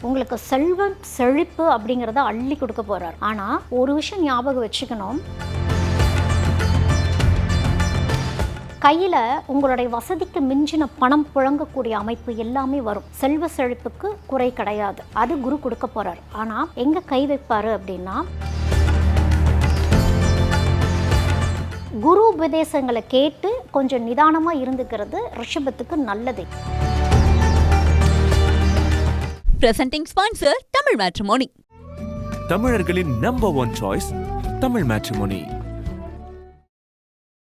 உங்களுக்கு செல்வம் செழிப்பு அப்படிங்கிறத அள்ளி கொடுக்க போகிறார். ஆனால் ஒரு விஷயம் ஞாபகம் வச்சுக்கணும், கையில் உங்களுடைய வசதிக்கு மிஞ்சின பணம் புழங்கக்கூடிய அமைப்பு எல்லாமே வரும். செல்வ செழிப்புக்கு குறை கிடையாது, அது குரு கொடுக்க போகிறார். ஆனால் எங்கே கை வைப்பார் அப்படின்னா, குரு உபதேசங்களை கேட்டு கொஞ்சம் நிதானமாக இருந்துக்கிறது ரிஷபத்துக்கு நல்லது. Presenting sponsor Tamil matrimony. தமிழர்களின் number 1 choice Tamil matrimony.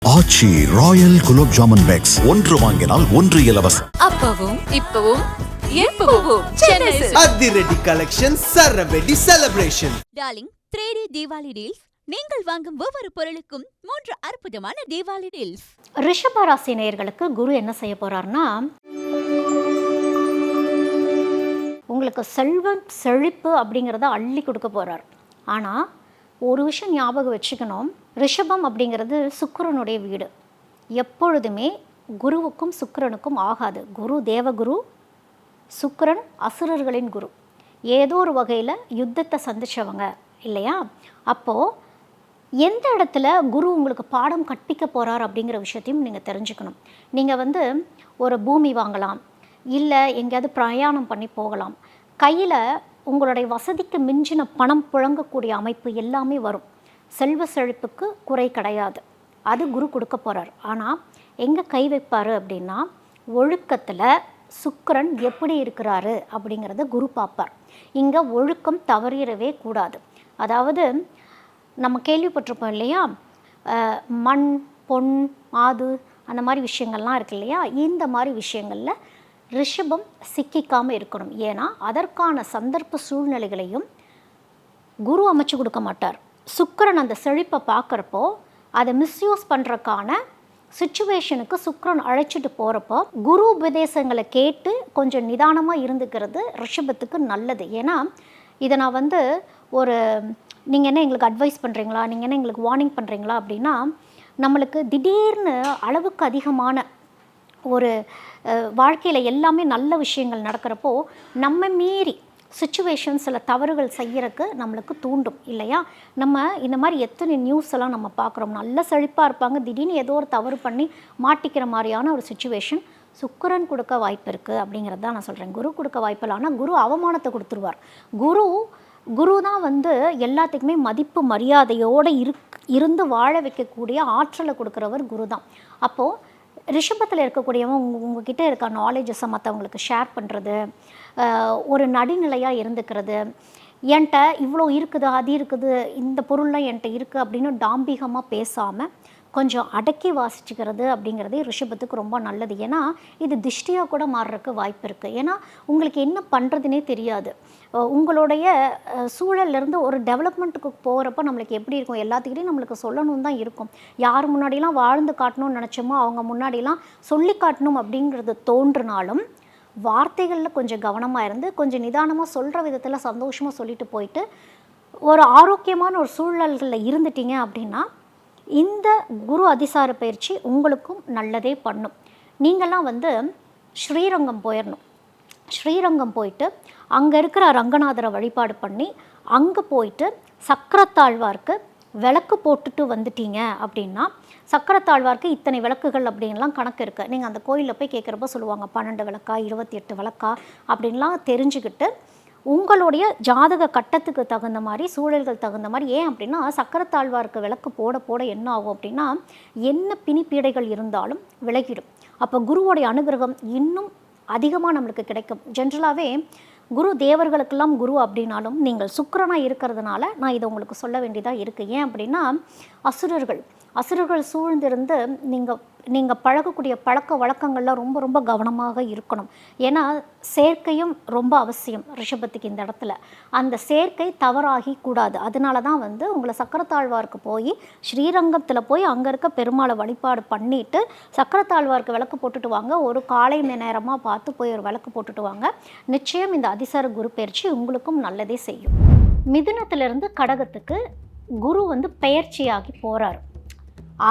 Aachi royal gulab jamun packs, ஒன்று வாங்கினால் ஒன்று இலவசம். அப்பவும் இப்பவும் எப்பவும் சென்னை அதிரடி கலெக்ஷன், சரவெடி celebration. Darling 3D Deepavali deals. நீங்கள் வாங்கும் ஒவ்வொரு பொருளுக்கும் 3 அற்புதமான தீபாவளி டீல்ஸ். ரிஷப ராசி நேயர்களுக்கு குரு என்ன செய்ய போறாருன்னா, உங்களுக்கு செல்வம் செழிப்பு அப்படிங்கிறத அள்ளி கொடுக்க போகிறார். ஆனால் ஒரு விஷயம் ஞாபகம் வச்சுக்கணும், ரிஷபம் அப்படிங்கிறது சுக்கிரனுடைய வீடு. எப்பொழுதுமே குருவுக்கும் சுக்கிரனுக்கும் ஆகாது. குரு தேவகுரு, சுக்கிரன் அசுரர்களின் குரு. ஏதோ ஒரு வகையில் யுத்தத்தை சந்தித்தவங்க இல்லையா? அப்போது எந்த இடத்துல குரு உங்களுக்கு பாடம் கற்பிக்க போகிறார் அப்படிங்கிற விஷயத்தையும் நீங்கள் தெரிஞ்சுக்கணும். நீங்கள் ஒரு பூமி வாங்கலாம், இல்லை எங்கேயாவது பிரயாணம் பண்ணி போகலாம். கையில் உங்களுடைய வசதிக்கு மிஞ்சின பணம் புழங்கக்கூடிய அமைப்பு எல்லாமே வரும். செல்வ செழிப்புக்கு குறை கிடையாது, அது குரு கொடுக்க போகிறார். ஆனால் எங்கே கை வைப்பார் அப்படின்னா, ஒழுக்கத்தில் சுக்கிரன் எப்படி இருக்கிறாரு அப்படிங்கிறத குரு பார்ப்பார். இங்கே ஒழுக்கம் தவறிடவே கூடாது. அதாவது நம்ம கேள்விப்பட்டிருப்போம் இல்லையா, மண் பொன் மாது அந்த மாதிரி விஷயங்கள்லாம் இருக்கு இல்லையா? இந்த மாதிரி விஷயங்களில் ரிஷபம் சிக்கிக்காமல் இருக்கணும். ஏன்னா அதற்கான சந்தர்ப்ப சூழ்நிலைகளையும் குரு அமைச்சு கொடுக்க மாட்டார். சுக்கிரன் அந்த செழிப்பை பார்க்குறப்போ அதை மிஸ்யூஸ் பண்ணுறக்கான சுச்சுவேஷனுக்கு சுக்கிரன் அழைச்சிட்டு போகிறப்போ குரு உபதேசங்களை கேட்டு கொஞ்சம் நிதானமாக இருந்துக்கிறது ரிஷபத்துக்கு நல்லது. ஏன்னா இதை நான் ஒரு நீங்கள் என்ன எங்களுக்கு அட்வைஸ் பண்ணுறீங்களா, நீங்கள் என்ன எங்களுக்கு வார்னிங் பண்ணுறீங்களா அப்படின்னா, நம்மளுக்கு திடீர்னு அளவுக்கு அதிகமான ஒரு வாழ்க்கையில் எல்லாமே நல்ல விஷயங்கள் நடக்கிறப்போ நம்ம மீறி சுச்சுவேஷன்ஸில் தவறுகள் செய்கிறதுக்கு நம்மளுக்கு தூண்டும் இல்லையா? நம்ம இந்த மாதிரி எத்தனை நியூஸ் எல்லாம் நம்ம பார்க்குறோம். நல்ல செழிப்பாக இருப்பாங்க, திடீர்னு ஏதோ ஒரு தவறு பண்ணி மாட்டிக்கிற மாதிரியான ஒரு சுச்சுவேஷன் சுக்கிரன் கொடுக்க வாய்ப்பு இருக்குது அப்படிங்கிறது தான் நான் சொல்கிறேன். குரு கொடுக்க வாய்ப்பு இல்லை, ஆனால் குரு அவமானத்தை கொடுத்துருவார். குரு தான் எல்லாத்துக்குமே மதிப்பு மரியாதையோடு இருந்து வாழ வைக்கக்கூடிய ஆற்றலை கொடுக்குறவர் குரு தான். அப்போது ரிஷபத்தில் இருக்கக்கூடியவங்க உங்ககிட்ட இருக்க நாலேஜஸை மற்றவங்களுக்கு ஷேர் பண்ணுறது, ஒரு நடுநிலையாக இருந்துக்கிறது, என்கிட்ட இவ்வளோ இருக்குது அது இருக்குது இந்த பொருள்லாம் என்கிட்ட இருக்குது அப்படின்னு டாம்பிகமாக பேசாமல் கொஞ்சம் அடக்கி வாசிச்சுக்கிறது அப்படிங்கிறது ரிஷபத்துக்கு ரொம்ப நல்லது. ஏன்னா இது திஷ்டியாக கூட மாறுறதுக்கு வாய்ப்பு இருக்குது. ஏன்னா உங்களுக்கு என்ன பண்ணுறதுனே தெரியாது. உங்களுடைய சூழல்லேருந்து ஒரு டெவலப்மெண்ட்டுக்கு போகிறப்ப நம்மளுக்கு எப்படி இருக்கும், எல்லாத்துக்கிட்டையும் நம்மளுக்கு சொல்லணும் தான் இருக்கும். யார் முன்னாடிலாம் வாழ்ந்து காட்டணும்னு நினச்சோமோ அவங்க முன்னாடிலாம் சொல்லி காட்டணும் அப்படிங்கிறது தோன்றினாலும் வார்த்தைகளில் கொஞ்சம் கவனமாக இருந்து கொஞ்சம் நிதானமாக சொல்கிற விதத்தில் சந்தோஷமாக சொல்லிட்டு போயிட்டு ஒரு ஆரோக்கியமான ஒரு சூழல்களில் இருந்துட்டீங்க அப்படின்னா இந்த குரு அதிசார பயிற்சி உங்களுக்கும் நல்லதே பண்ணும். நீங்கள்லாம் ஸ்ரீரங்கம் போயிடணும். ஸ்ரீரங்கம் போயிட்டு அங்கே இருக்கிற ரங்கநாதரை வழிபாடு பண்ணி அங்கே போயிட்டு சக்கரத்தாழ்வார்க்கு விளக்கு போட்டுட்டு வந்துட்டீங்க அப்படின்னா, சக்கரத்தாழ்வார்க்கு இத்தனை விளக்குகள் அப்படின்லாம் கணக்கு இருக்குது. நீங்கள் அந்த கோயிலில் போய் கேட்குறப்ப சொல்லுவாங்க 12 விளக்கா 28 விளக்கா அப்படின்லாம் தெரிஞ்சுக்கிட்டு உங்களுடைய ஜாதக கட்டத்துக்கு தகுந்த மாதிரி சூழல்கள் தகுந்த மாதிரி. ஏன் அப்படின்னா சக்கரத்தாழ்வார்க்கு விளக்கு போட போட என்ன ஆகும் அப்படின்னா, என்ன பிணிப்பீடைகள் இருந்தாலும் விலகிடும். அப்போ குருவோடைய அனுகிரகம் இன்னும் அதிகமாக நம்மளுக்கு கிடைக்கும். ஜென்ரலாகவே குரு தேவர்களுக்கெல்லாம் குரு அப்படின்னாலும் நீங்கள் சுக்கிரனாக இருக்கிறதுனால நான் இதை உங்களுக்கு சொல்ல வேண்டியதாக இருக்குது. ஏன் அப்படின்னா அசுரர்கள் சூழ்ந்திருந்து நீங்கள் பழகக்கூடிய பழக்க வழக்கங்களில் ரொம்ப ரொம்ப கவனமாக இருக்கணும். ஏன்னா சேர்க்கையும் ரொம்ப அவசியம் ரிஷபத்துக்கு இந்த இடத்துல. அந்த சேர்க்கை தவறாகி கூடாது. அதனால தான் உங்களை சக்கரத்தாழ்வார்க்கு போய் ஸ்ரீரங்கத்தில் போய் அங்கே இருக்க பெருமாளை வழிபாடு பண்ணிவிட்டு சக்கரத்தாழ்வார்க்கு விளக்கு போட்டுட்டு வாங்க. ஒரு காலை நேரமாக பார்த்து போய் ஒரு விளக்கு போட்டுட்டு வாங்க. நிச்சயம் இந்த அதிசார குரு பயிற்சி உங்களுக்கும் நல்லதே செய்யும். மிதுனத்திலிருந்து கடகத்துக்கு குரு பெயர்ச்சியாகி போகிறார்.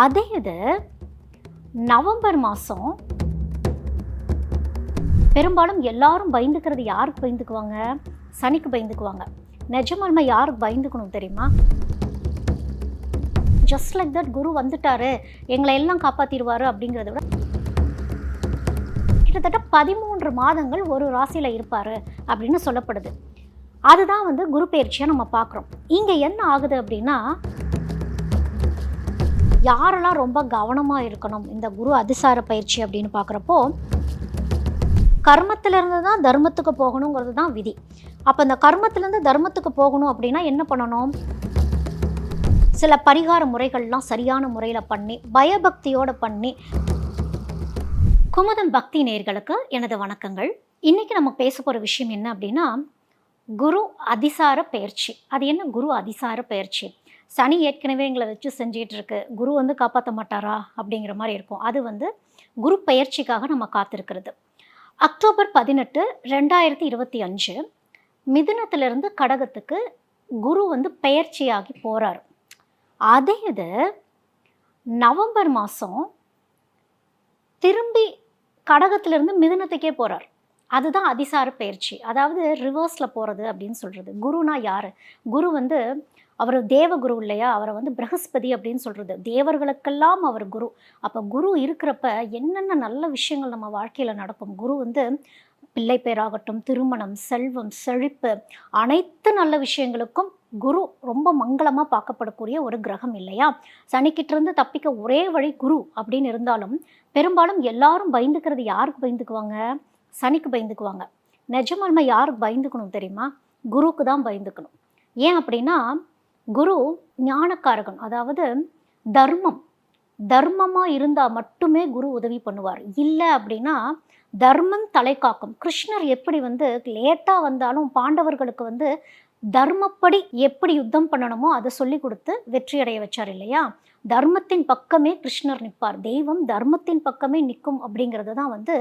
அதே இது நவம்பர் மாதம் பெரும்பாலும் எல்லாரும் பயந்துக்கிறது யாருக்கு பயந்துக்குவாங்க? சனிக்கு பயந்துக்குவாங்க. நிஜமாலுமே யாருக்கு பயந்துக்கணும் தெரியுமா? ஜஸ்ட் லைக் தட் குரு வந்துட்டாரு, எங்களை எல்லாம் காப்பாற்றிடுவார் அப்படிங்கிறத விட கிட்டத்தட்ட 13 மாதங்கள் ஒரு ராசியில் இருப்பார் அப்படின்னு சொல்லப்படுது. அதுதான் வந்து குரு பயிற்சியை நம்ம பார்க்குறோம். இங்கே என்ன ஆகுது அப்படின்னா, யாரெல்லாம் ரொம்ப கவனமாக இருக்கணும் இந்த குரு அதிசார பயிற்சி அப்படின்னு பார்க்குறப்போ, கர்மத்திலேருந்து தான் தர்மத்துக்கு போகணுங்கிறது தான் விதி. அப்போ அந்த கர்மத்திலேருந்து தர்மத்துக்கு போகணும் அப்படின்னா என்ன பண்ணணும்? சில பரிகார முறைகள்லாம் சரியான முறையில் பண்ணி, பயபக்தியோடு பண்ணி. குமுதம் பக்தி நேயர்களுக்கு எனது வணக்கங்கள். இன்றைக்கி நம்ம பேச போகிற விஷயம் என்ன அப்படின்னா, குரு அதிசார பயிற்சி. அது என்ன குரு அதிசார பயிற்சி? சனி ஏற்கனவே எங்களை வச்சு செஞ்சிகிட்டு இருக்கு, குரு வந்து காப்பாற்ற மாட்டாரா அப்படிங்கிற மாதிரி இருக்கும். அது வந்து குரு பயிற்சிக்காக நம்ம காத்திருக்கிறது. அக்டோபர் 18, 2025 மிதுனத்திலிருந்து கடகத்துக்கு குரு வந்து பெயர்ச்சியாகி போகிறார். அதே இது நவம்பர் மாதம் திரும்பி கடகத்திலிருந்து மிதுனத்துக்கே போகிறார். அதுதான் அதிசார பயிற்சி, அதாவது ரிவர்ஸில் போகிறது அப்படின்னு சொல்கிறது. குருனா யார்? குரு வந்து அவர் தேவகுரு இல்லையா? அவரை வந்து பிரகஸ்பதி அப்படின்னு சொல்கிறது. தேவர்களுக்கெல்லாம் அவர் குரு. அப்போ குரு இருக்கிறப்ப என்னென்ன நல்ல விஷயங்கள் நம்ம வாழ்க்கையில் நடக்கும். குரு வந்து பிள்ளை பேராகட்டும், திருமணம், செல்வம், செழிப்பு, அனைத்து நல்ல விஷயங்களுக்கும் குரு ரொம்ப மங்களமாக பார்க்கப்படக்கூடிய ஒரு கிரகம் இல்லையா? சனிக்கிட்டிருந்து தப்பிக்க ஒரே வழி குரு அப்படின்னு இருந்தாலும் பெரும்பாலும் எல்லாரும் பயந்துக்கிறது யாருக்கு பயந்துக்குவாங்க? சனிக்கு பயந்துக்குவாங்க. நிஜமாலுமே யாருக்கு பயந்துக்கணும் தெரியுமா? குருக்கு தான் பயந்துக்கணும். ஏன் அப்படின்னா, குரு ஞானக்காரகன், அதாவது தர்மமாக இருந்தால் மட்டுமே குரு உதவி பண்ணுவார். இல்லை அப்படின்னா தர்மம் தலை காக்கும். கிருஷ்ணர் எப்படி வந்து லேட்டாக வந்தாலும் பாண்டவர்களுக்கு வந்து தர்மப்படி எப்படி யுத்தம் பண்ணணுமோ அதை சொல்லி கொடுத்து வெற்றி அடைய வச்சார் இல்லையா? தர்மத்தின் பக்கமே கிருஷ்ணர் நிற்பார். தெய்வம் தர்மத்தின் பக்கமே நிற்கும் அப்படிங்கிறது தான் வந்து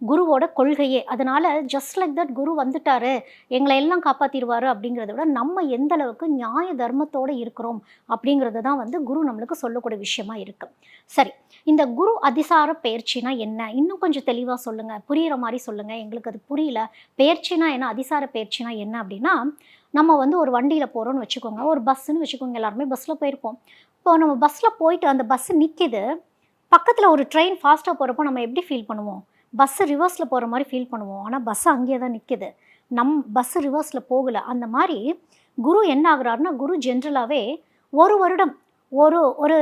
குருவோட கொள்கையே. அதனால ஜஸ்ட் லைக் தட் குரு வந்துட்டாரு, எங்களை எல்லாம் காப்பாற்றிடுவார் அப்படிங்கிறத விட நம்ம எந்த அளவுக்கு நியாய தர்மத்தோடு இருக்கிறோம் அப்படிங்கிறது தான் வந்து குரு நம்மளுக்கு சொல்லக்கூடிய விஷயமா இருக்கு. சரி, இந்த குரு அதிசார பயிற்சினா என்ன? இன்னும் கொஞ்சம் தெளிவாக சொல்லுங்கள், புரிகிற மாதிரி சொல்லுங்கள், எங்களுக்கு அது புரியல. பயிற்சினா என்ன, அதிசார பயிற்சினா என்ன அப்படின்னா, நம்ம வந்து ஒரு வண்டியில் போகிறோன்னு வச்சுக்கோங்க, ஒரு பஸ்ஸுன்னு வச்சுக்கோங்க, எல்லாருமே பஸ்ஸில் போயிருப்போம். இப்போ நம்ம பஸ்ஸில் போயிட்டு அந்த பஸ்ஸு நிற்கிது, பக்கத்தில் ஒரு ட்ரெயின் ஃபாஸ்ட்டாக போகிறப்போ நம்ம எப்படி ஃபீல் பண்ணுவோம்? பஸ்ஸு ரிவர்ஸில் போகிற மாதிரி ஃபீல் பண்ணுவோம். ஆனால் பஸ்ஸு அங்கேயே தான் நிற்கிது, பஸ்ஸு ரிவர்ஸில் போகலை. அந்த மாதிரி குரு என்ன ஆகுறாருன்னா, குரு ஜென்ரலாகவே ஒரு வருடம் ஒரு ஒரு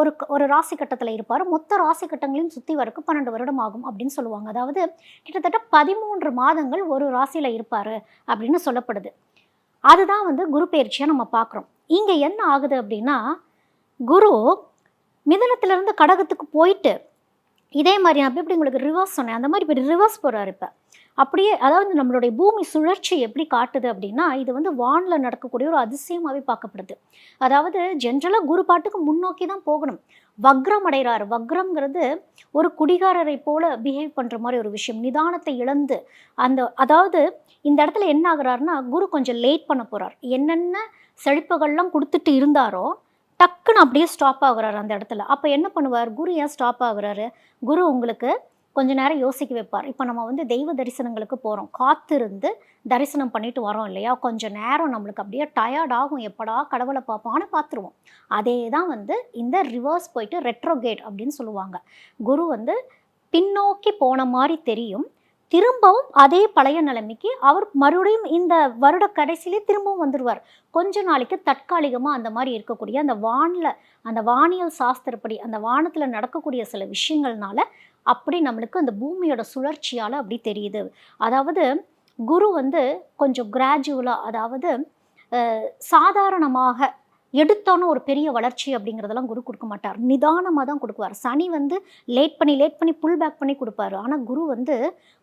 ஒரு ஒரு ராசி கட்டத்தில் இருப்பார். மொத்த ராசி கட்டங்களையும் சுற்றி வரக்கு 12 வருடம் ஆகும் அப்படின்னு சொல்லுவாங்க. அதாவது கிட்டத்தட்ட 13 மாதங்கள் ஒரு ராசியில் இருப்பார் அப்படின்னு சொல்லப்படுது. அதுதான் வந்து குரு பயிற்சியாக நம்ம பார்க்குறோம். இங்கே என்ன ஆகுது அப்படின்னா, குரு மிதுனத்திலிருந்து கடகத்துக்கு போயிட்டு இதே மாதிரி நான் எப்படி உங்களுக்கு ரிவர்ஸ் சொன்னேன், அந்த மாதிரி இப்போ ரிவர்ஸ் போகிறார். இப்போ அப்படியே, அதாவது நம்மளுடைய பூமி சுழற்சி எப்படி காட்டுது அப்படின்னா, இது வந்து வானில் நடக்கக்கூடிய ஒரு அதிசயமாகவே பார்க்கப்படுது. அதாவது ஜென்ரலாக குரு பாட்டுக்கு முன்னோக்கி தான் போகணும். வக்ரம் அடைகிறாரு. வக்ரம்ங்கிறது ஒரு குடிகாரரை போல பிஹேவ் பண்ணுற மாதிரி ஒரு விஷயம். நிதானத்தை இழந்து அதாவது இந்த இடத்துல என்ன ஆகுறாருன்னா, குரு கொஞ்சம் லேட் பண்ண போகிறார். என்னென்ன செழிப்புகள்லாம் கொடுத்துட்டு இருந்தாரோ டக்குன்னு அப்படியே ஸ்டாப் ஆகுறாரு அந்த இடத்துல. அப்போ என்ன பண்ணுவார்? குரு ஏன் ஸ்டாப் ஆகுறாரு? குரு உங்களுக்கு கொஞ்ச நேரம் யோசிக்க வைப்பார். இப்போ நம்ம வந்து தெய்வ தரிசனங்களுக்கு போகிறோம், காத்திருந்து தரிசனம் பண்ணிட்டு வரோம் இல்லையா? கொஞ்சம் நேரம் நம்மளுக்கு அப்படியே டயர்ட் ஆகும், எப்படா கடவுளை பார்ப்போம்னு பார்த்துருவோம். அதே தான் வந்து இந்த ரிவர்ஸ் போயிட்டு ரெட்ரோகேட் அப்படின்னு சொல்லுவாங்க. குரு வந்து பின்னோக்கி போன மாதிரி தெரியும், திரும்பவும் அதே பழைய நிலைமைக்கு அவர் மறுபடியும் இந்த வருட கடைசியிலே திரும்பவும் வந்துடுவார். கொஞ்ச நாளைக்கு தற்காலிகமாக அந்த மாதிரி இருக்கக்கூடிய அந்த வானியல் சாஸ்திரப்படி அந்த வானத்தில் நடக்கக்கூடிய சில விஷயங்கள்னால அப்படி நம்மளுக்கு அந்த பூமியோட சுழற்சியால் அப்படி தெரியுது. அதாவது குரு வந்து கொஞ்சம் கிராஜுவலாக, அதாவது சாதாரணமாக எடுத்தோன்னு ஒரு பெரிய வளர்ச்சி அப்படிங்கிறதெல்லாம் குரு கொடுக்க மாட்டார். நிதானமாக தான் கொடுக்குவார். சனி வந்து லேட் பண்ணி புல் பேக் பண்ணி கொடுப்பாரு. ஆனால் குரு வந்து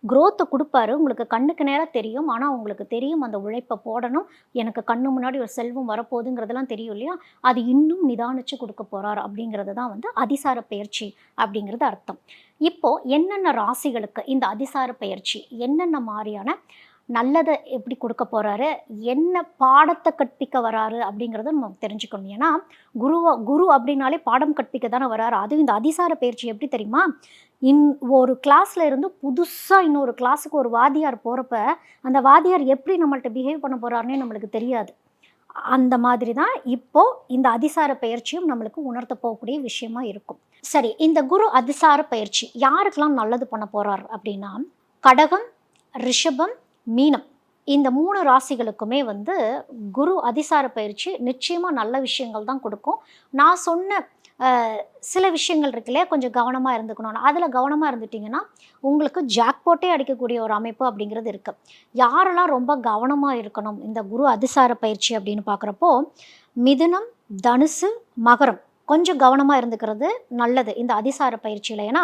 க்ரோத்தை கொடுப்பாரு. உங்களுக்கு கண்ணுக்கு நேராக தெரியும், ஆனால் உங்களுக்கு தெரியும் அந்த உழைப்பை போடணும், எனக்கு கண்ணு முன்னாடி ஒரு செல்வம் வரப்போகுதுங்கிறதெல்லாம் தெரியும் இல்லையா? அது இன்னும் நிதானிச்சு கொடுக்க போகிறார் அப்படிங்கிறது தான் வந்து அதிசார பயிற்சி அப்படிங்கிறது அர்த்தம். இப்போது என்னென்ன ராசிகளுக்கு இந்த அதிசார பயிற்சி என்னென்ன மாதிரியான நல்லதை எப்படி கொடுக்க போகிறாரு, என்ன பாடத்தை கற்பிக்க வராரு அப்படிங்கிறத நம்ம தெரிஞ்சுக்கணும். ஏன்னா குரு அப்படின்னாலே பாடம் கற்பிக்க தானே வராரு. அதுவும் இந்த அதிசார பயிற்சி எப்படி தெரியுமா? ஒரு கிளாஸில் இருந்து புதுசாக இன்னொரு கிளாஸுக்கு ஒரு வாத்தியார் போகிறப்ப அந்த வாத்தியார் எப்படி நம்மள்ட்ட பிஹேவ் பண்ண போகிறாருன்னே நம்மளுக்கு தெரியாது. அந்த மாதிரி தான் இப்போது இந்த அதிசார பயிற்சியும் நம்மளுக்கு உணர்த்த போகக்கூடிய விஷயமா இருக்கும். சரி, இந்த குரு அதிசார பயிற்சி யாருக்கெல்லாம் நல்லது பண்ண போகிறார் அப்படின்னா, கடகம், ரிஷபம், மீனம் இந்த 3 ராசிகளுக்குமே வந்து குரு அதிசார பயிற்சி நிச்சயமாக நல்ல விஷயங்கள் தான் கொடுக்கும். நான் சொன்ன சில விஷயங்கள் இருக்குல்லையா, கொஞ்சம் கவனமாக இருந்துக்கணும். அதில் கவனமாக இருந்துட்டிங்கன்னா உங்களுக்கு ஜாக்பாட்டே அடிக்கக்கூடிய ஒரு அமைப்பு அப்படிங்கிறது இருக்குது. யாரெல்லாம் ரொம்ப கவனமாக இருக்கணும் இந்த குரு அதிசார பயிற்சி அப்படின்னு பார்க்குறப்போ, மிதுனம், தனுசு, மகரம் கொஞ்சம் கவனமாக இருந்துக்கிறது நல்லது இந்த அதிசார பயிற்சியில். ஏன்னா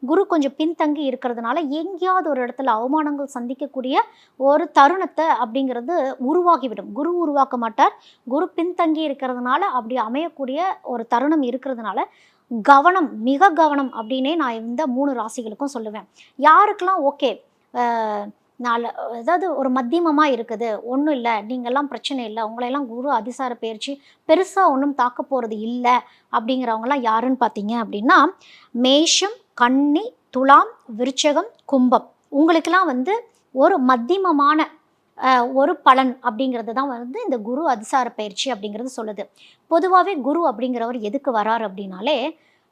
குரு கொஞ்சம் பின்தங்கி இருக்கிறதுனால எங்கேயாவது ஒரு இடத்துல அவமானங்கள் சந்திக்கக்கூடிய ஒரு தருணத்தை அப்படிங்கிறது உருவாகிவிடும். குரு உருவாக்க மாட்டார், குரு பின்தங்கி இருக்கிறதுனால அப்படி அமையக்கூடிய ஒரு தருணம் இருக்கிறதுனால கவனம், மிக கவனம் அப்படின்னே நான் இந்த 3 ராசிகளுக்கும் சொல்லுவேன். யாருக்கெல்லாம் ஓகே அதாவது ஒரு மத்தியமமாக இருக்குது, ஒன்றும் இல்லை, நீங்கள்லாம் பிரச்சனை இல்லை, உங்களையெல்லாம் குரு அதிசார பயிற்சி பெருசாக ஒன்றும் தாக்க போகிறது இல்லை அப்படிங்கிறவங்களாம் யாருன்னு பார்த்தீங்க அப்படின்னா, மேஷம், கன்னி, துலாம், விருச்சகம், கும்பம் உங்களுக்கெல்லாம் வந்து ஒரு மத்தியமமான ஒரு பலன் அப்படிங்கிறது தான் வந்து இந்த குரு அதிசார பயிற்சி அப்படிங்கிறது சொல்லுது. பொதுவாகவே குரு அப்படிங்கிறவர் எதுக்கு வரார் அப்படின்னாலே,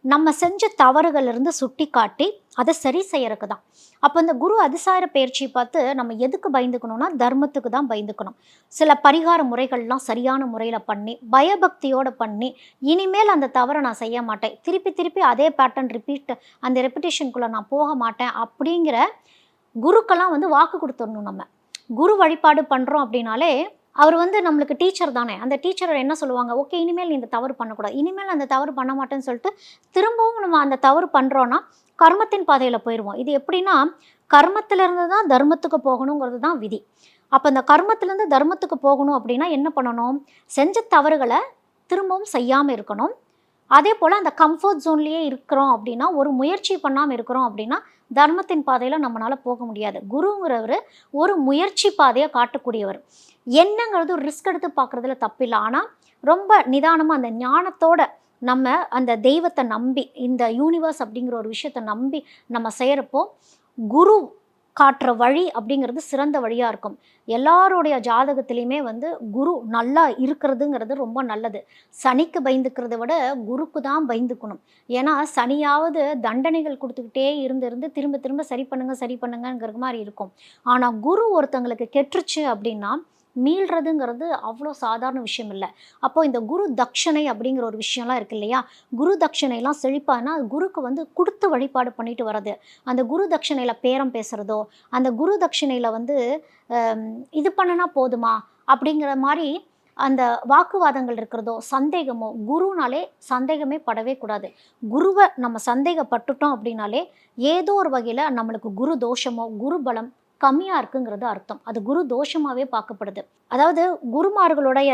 நம்ம செஞ்ச தவறுகளிலிருந்து சுட்டி காட்டி அதை சரி செய்யறதுக்கு தான். அப்போ இந்த குரு அதிசார பயிற்சி பார்த்து நம்ம எதுக்கு பயந்துக்கணும்னா, தர்மத்துக்கு தான் பயந்துக்கணும். சில பரிகார முறைகள்லாம் சரியான முறையில் பண்ணி, பயபக்தியோடு பண்ணி, இனிமேல் அந்த தவறை நான் செய்ய மாட்டேன், திருப்பி திருப்பி அதே பேட்டர்ன் அந்த ரெப்பிட்டேஷனுக்குள்ளே நான் போக மாட்டேன் அப்படிங்கிற குருக்கெல்லாம் வந்து வாக்கு கொடுத்துடணும். நம்ம குரு வழிபாடு பண்ணுறோம் அப்படின்னாலே அவர் வந்து நம்மளுக்கு டீச்சர் தானே. அந்த டீச்சர் என்ன சொல்லுவாங்க, ஓகே இனிமேல் நீ இந்த தவறு பண்ணக்கூடாது, இனிமேல் அந்த தவறு பண்ண மாட்டேன்னு சொல்லிட்டு திரும்பவும் நம்ம அந்த தவறு பண்ணுறோன்னா கர்மத்தின் பாதையில் போயிடுவோம். இது எப்படின்னா, கர்மத்திலேருந்து தான் தர்மத்துக்கு போகணுங்கிறது தான் விதி. அப்போ அந்த கர்மத்திலேருந்து தர்மத்துக்கு போகணும் அப்படின்னா என்ன பண்ணணும், செஞ்ச தவறுகளை திரும்பவும் செய்யாமல் இருக்கணும். அதே போல் அந்த கம்ஃபர்ட் ஜோன்லேயே இருக்கிறோம் அப்படின்னா, ஒரு முயற்சி பண்ணாமல் இருக்கிறோம் அப்படின்னா தர்மத்தின் பாதையில் நம்மளால் போக முடியாது. குருங்கிறவர் ஒரு முயற்சி பாதையை காட்டக்கூடியவர். என்னங்கிறது ஒரு ரிஸ்க் எடுத்து பார்க்குறதுல தப்பில்லை. ஆனால் ரொம்ப நிதானமாக அந்த ஞானத்தோட நம்ம அந்த தெய்வத்தை நம்பி, இந்த யூனிவர்ஸ் அப்படிங்கிற ஒரு விஷயத்தை நம்பி நம்ம செய்கிறப்போ குரு காட்டுற வழி அப்படிங்கிறது சிறந்த வழியாக இருக்கும். எல்லாருடைய ஜாதகத்திலையுமே வந்து குரு நல்லா இருக்கிறதுங்கிறது ரொம்ப நல்லது. சனிக்கு பயந்துக்கிறத விட குருக்கு தான் பயந்துக்கணும். ஏன்னா சனியாவது தண்டனைகள் கொடுத்துக்கிட்டே இருந்து திரும்ப திரும்ப சரி பண்ணுங்கிற மாதிரி இருக்கும். ஆனால் குரு ஒருத்தங்களுக்கு கெட்டுருச்சு அப்படின்னா மீள்றதுங்கிறது அவ்வளோ சாதாரண விஷயம் இல்லை. அப்போது இந்த குரு தட்சணை அப்படிங்கிற ஒரு விஷயம்லாம் இருக்குது இல்லையா, குரு தட்சணைலாம் செழிப்பானா குருக்கு வந்து கொடுத்து வழிபாடு பண்ணிட்டு வர்றது. அந்த குரு தட்சணையில் பேரம் பேசுகிறதோ, அந்த குரு தட்சணையில் வந்து இது பண்ணினா போதுமா அப்படிங்கிற மாதிரி அந்த வாக்குவாதங்கள் இருக்கிறதோ, சந்தேகமோ, குருனாலே சந்தேகமே படவே கூடாது. குருவை நம்ம சந்தேகப்பட்டுட்டோம் அப்படின்னாலே ஏதோ ஒரு வகையில் நம்மளுக்கு குரு தோஷமோ குரு பலம் கம்மியாக இருக்குங்கிறது அர்த்தம். அது குரு தோஷமாகவே பார்க்கப்படுது. அதாவது குருமார்களுடைய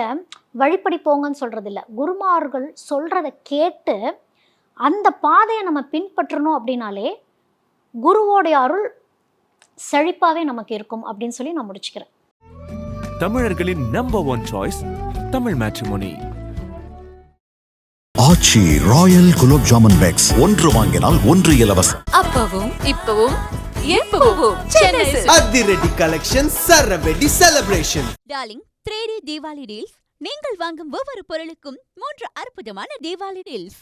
வழிப்படி போங்கன்னு சொல்கிறது இல்லை, குருமார்கள் சொல்கிறத கேட்டு அந்த பாதையை நம்ம பின்பற்றணும் அப்படின்னாலே குருவோடைய அருள் செழிப்பாகவே நமக்கு இருக்கும் அப்படின்னு சொல்லி நான் முடிச்சுக்கிறேன். தமிழர்களின் number 1 choice Tamil matrimony. Aachi royal gulab jamun packs, 1 வாங்கினால் 1 இலவசம். அப்பவும் இப்பவும் எப்பவும் சென்னை அதிரடி கலெக்ஷன் சரவெடி celebration. Darling 3D Deepavali deals. நீங்கள் வாங்கும் ஒவ்வொரு பொருளுக்கும் 3 அற்புதமான தீபாவளி டீல்ஸ்.